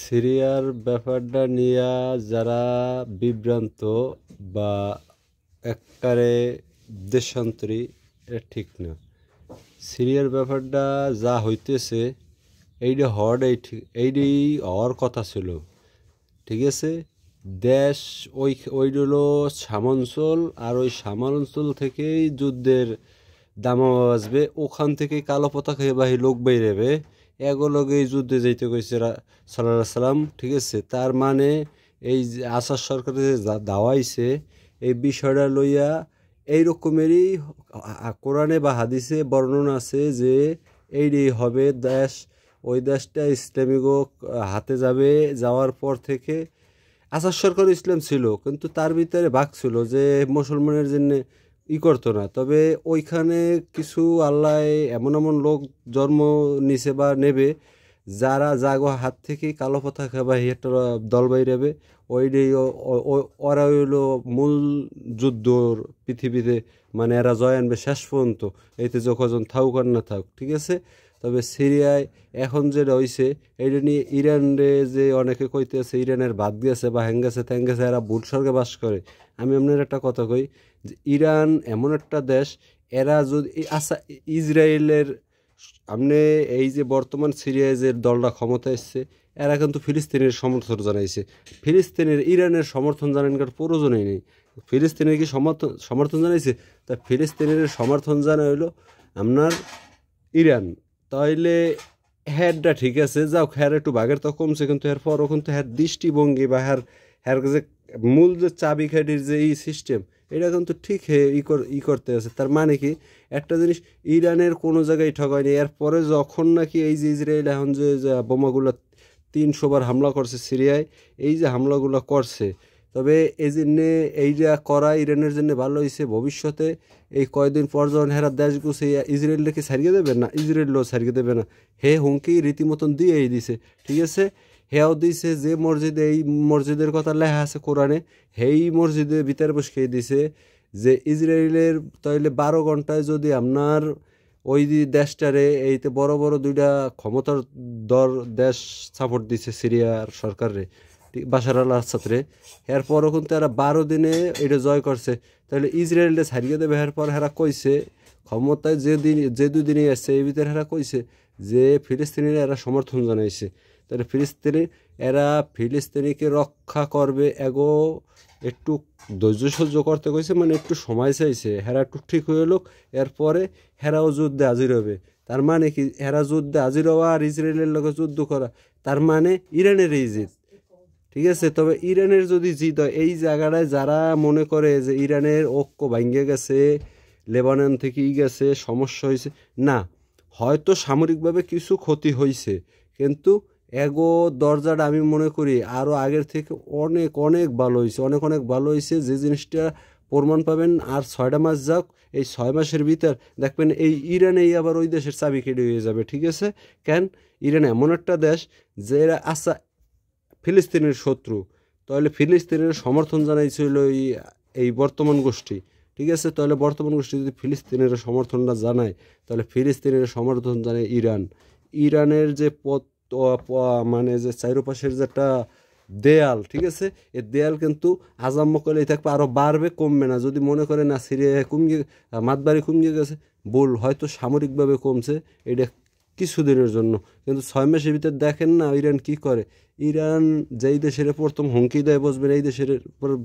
সিরিয়ার ব্যাপারটা নিয়ে যারা বিভ্রান্ত বা একবারে দেশান্তরী, এটা ঠিক না। সিরিয়ার ব্যাপারটা যা হইতেছে এইটা হওয়াটাই ঠিক, এইটাই হওয়ার কথা ছিল। ঠিক আছে, দেশ ওইটা হলো সামাঞ্চল, আর ওই সামাঞ্চল থেকেই যুদ্ধের দামা বাজবে, ওখান থেকেই কালো পতাকা বাহী লোক বেরোবে, এগুলোকেই যুদ্ধে যাইতে কইছে সাল্লাল্লাহু সাল্লাম। ঠিক আছে, তার মানে এই যে আসাদ সরকারের যে দাওয়াইছে এই বিষয়টা লইয়া এইরকমেরই কোরআনে বা হাদিসে বর্ণনা আছে যে এইটাই হবে দেশ, ওই দেশটা ইসলামিক হাতে যাবে। যাওয়ার পর থেকে আসাদ সরকার ইসলাম ছিল, কিন্তু তার ভিতরে ভাগ ছিল যে মুসলমানের জন্য করতো না। তবে ওইখানে কিছু আল্লাহ এমন এমন লোক জন্ম নিছে বা নেবে যারা জাগো হাত থেকে কালো পতাকা বা একটা দল বাইরেবে, ওইটাই ওরা হইলো মূল যুদ্ধর পৃথিবীতে, মানে এরা জয় আনবে শেষ পর্যন্ত, এইতে যখন থাকুক আর না থাকুক। ঠিক আছে, তবে সিরিয়ায় এখন যেটা হয়েছে এইটা নিয়ে ইরানরে যে অনেকে কইতেছে ইরানের বাদ গেছে বা হ্যাং গেছে ত্যাং গেছে, এরা ভুল স্বর্গে বাস করে। আমি আপনার একটা কথা কই যে ইরান এমন একটা দেশ, এরা যদি আচ্ছা ইসরায়েলের আপনি এই যে বর্তমান সিরিয়ায় যে দলটা ক্ষমতা এসছে, এরা কিন্তু ফিলিস্তিনের সমর্থন জানাইছে। ফিলিস্তিনের ইরানের সমর্থন জানানোর প্রয়োজনই নেই। ফিলিস্তিনের কি সমর্থন জানাইছে? তা ফিলিস্তিনের সমর্থন জানা হইলো আপনার ইরান। তাইলে হ্যারটা ঠিক আছে, যাও হ্যার একটু বাঘের তো কমছে, কিন্তু এর পরও কিন্তু হ্যার দৃষ্টিভঙ্গি বা হ্যার যে মূল যে চাবিকাঠির যে এই সিস্টেম, এটা কিন্তু ঠিক করতে আছে। তার মানে কি একটা জিনিস, ইরানের কোনো জায়গায় ঠকায়নি। এরপরে যখন নাকি এই যে ইসরায়েল এখন যে বোমাগুলো 300 বার হামলা করছে সিরিয়ায়, এই যে হামলাগুলো করছে, তবে এই জন্যে এইটা করা ইরানের জন্য ভালো হয়েছে। ভবিষ্যতে এই কয়েকদিন পর যখন হেরা দেশ গুছে ইসরায়েলকে ছাড়িয়ে দেবে না, ইসরায়েলও ছাড়িয়ে দেবে না, হে হুমকি রীতিমতন দিয়েই দিছে। ঠিক আছে, হেও দিছে যে মসজিদে, এই মসজিদের কথা লেখা আছে কোরআনে, হেই মসজিদের ভিতরে বসে দিছে যে ইসরায়েলের তাইলে 12 ঘন্টায় যদি আপনার ওই দেশটারে এইতে বড় বড় দুইটা ক্ষমতার দর দেশ সাপোর্ট দিছে সিরিয়ার সরকারে, বাশার আল আসাদরে, এরপরও কিন্তু এরা 12 দিনে এটা জয় করছে। তাহলে ইসরায়েলটা ছাড়িয়ে দেবে। এরপর হেরা কইছে ক্ষমতায় যে দুদিনই আসছে এই ভিতরে হেরা কইছে যে ফিলিস্তিনিরা এরা সমর্থন জানাইছে। তাহলে এরা ফিলিস্তিনিকে রক্ষা করবে, এগো একটু ধৈর্য সহ্য করতে কইছে, মানে একটু সময় চাইছে। হেরা একটু ঠিক হয়ে লোক, এরপরে হেরাও যুদ্ধে হাজির হবে। তার মানে কি, হেরা যুদ্ধে হাজির হওয়া আর ইসরায়েলের লোকের যুদ্ধ করা, তার মানে ইরানের এই জিত। ঠিক আছে, তবে ইরানের যদি জিত হয়, এই জায়গাটায় যারা মনে করে যে ইরানের ঐক্য ভাঙ্গে গেছে, লেবানন থেকে গেছে, সমস্যা হয়েছে, না, হয়তো সামরিকভাবে কিছু ক্ষতি হয়েছে, কিন্তু এগো দরজাটা আমি মনে করি আরও আগের থেকে অনেক অনেক ভালো হয়েছে, অনেক অনেক ভালো হয়েছে। যে জিনিসটা প্রমাণ পাবেন আর 6টা মাস যাক, এই 6 মাসের ভিতর দেখবেন এই ইরানেই আবার ওই দেশের চাবি কেটে হয়ে যাবে। ঠিক আছে, কেন ইরান এমন একটা দেশ যে এরা আচ্ছা ফিলিস্তিনের শত্রু, তাহলে ফিলিস্তিনের সমর্থন জানাইছিল এই বর্তমান গোষ্ঠী। ঠিক আছে, তাহলে বর্তমান গোষ্ঠী যদি ফিলিস্তিনের সমর্থনটা জানায়, তাহলে ফিলিস্তিনের সমর্থন জানায় ইরান। ইরানের যে মানে যে চারপাশের যে একটা দেয়াল, ঠিক আছে, এই দেয়াল কিন্তু আজাম্মকলেই থাকবে, আরও বাড়বে, কমবে না। যদি মনে করে না সিরিয়া কমিয়ে মাতবাড়ি কমিয়ে গেছে, ভুল, হয়তো সামরিকভাবে কমছে এটা কিছুদিনের জন্য, কিন্তু 6 মাসের ভিতর দেখেন না ইরান কি করে। ইরান যেই দেশের প্রথম হুমকি দেয় বসবেন এই দেশের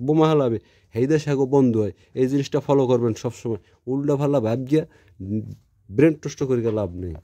বোমা হালাবে, এই দেশ আগে বন্ধু হয়। এই জিনিসটা ফলো করবেন সবসময়। উল্টা ফাল্লা ভাব গিয়া ব্রেন টষ্ট করে লাভ নেই।